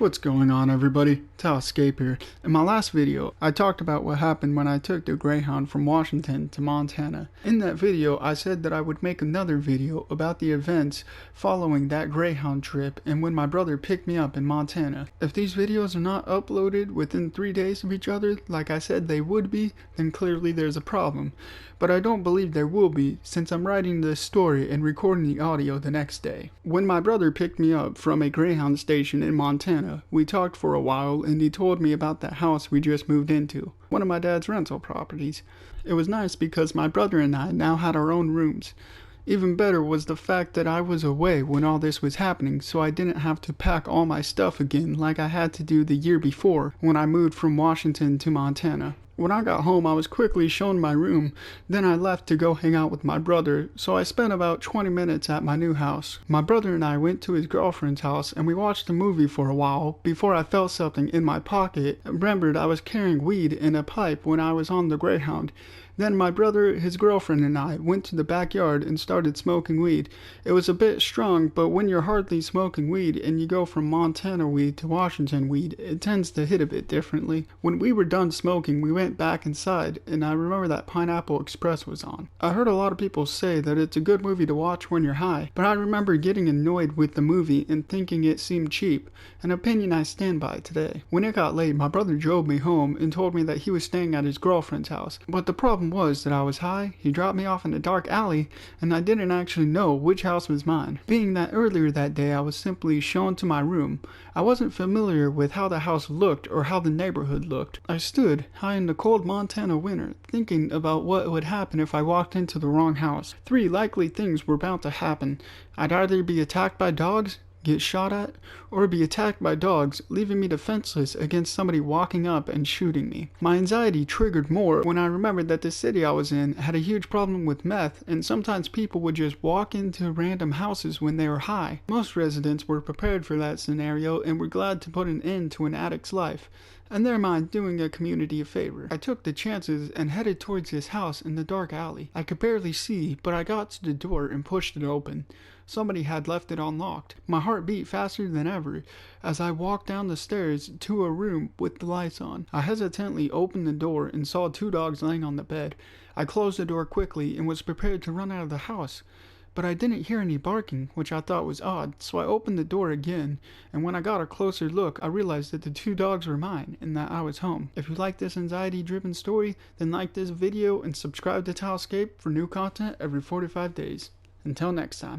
What's going on, everybody? Escape here. In my last video, I talked about what happened when I took the Greyhound from Washington to Montana. In that video, I said that I would make another video about the events following that Greyhound trip and when my brother picked me up in Montana. If these videos are not uploaded within 3 days of each other, like I said they would be, then clearly there's a problem. But I don't believe there will be, since I'm writing this story and recording the audio the next day. When my brother picked me up from a Greyhound station in Montana, we talked for a while and he told me about the house we just moved into, one of my dad's rental properties. It was nice because my brother and I now had our own rooms. Even better was the fact that I was away when all this was happening, so I didn't have to pack all my stuff again like I had to do the year before when I moved from Washington to Montana. When I got home, I was quickly shown my room, then I left to go hang out with my brother, so I spent about 20 minutes at my new house. My brother and I went to his girlfriend's house and we watched a movie for a while before I felt something in my pocket and remembered I was carrying weed in a pipe when I was on the Greyhound. Then my brother, his girlfriend, and I went to the backyard and started smoking weed. It was a bit strong, but when you're hardly smoking weed and you go from Montana weed to Washington weed, it tends to hit a bit differently. When we were done smoking, we went back inside, and I remember that Pineapple Express was on. I heard a lot of people say that it's a good movie to watch when you're high, but I remember getting annoyed with the movie and thinking it seemed cheap, an opinion I stand by today. When it got late, my brother drove me home and told me that he was staying at his girlfriend's house, but the problem was that I was high, he dropped me off in a dark alley, and I didn't actually know which house was mine. Being that earlier that day I was simply shown to my room, I wasn't familiar with how the house looked or how the neighborhood looked. I stood high in the cold Montana winter, thinking about what would happen if I walked into the wrong house. 3 likely things were about to happen. I'd either be attacked by dogs, get shot at, or be attacked by dogs, leaving me defenseless against somebody walking up and shooting me. My anxiety triggered more when I remembered that the city I was in had a huge problem with meth, and sometimes people would just walk into random houses when they were high. Most residents were prepared for that scenario and were glad to put an end to an addict's life, and their mind doing a community a favor. I took the chances and headed towards this house in the dark alley. I could barely see, but I got to the door and pushed it open. Somebody had left it unlocked. My heart beat faster than ever as I walked down the stairs to a room with the lights on. I hesitantly opened the door and saw 2 dogs laying on the bed. I closed the door quickly and was prepared to run out of the house, but I didn't hear any barking, which I thought was odd, so I opened the door again, and when I got a closer look, I realized that the 2 dogs were mine and that I was home. If you like this anxiety-driven story, then like this video and subscribe to Escape for new content every 45 days. Until next time.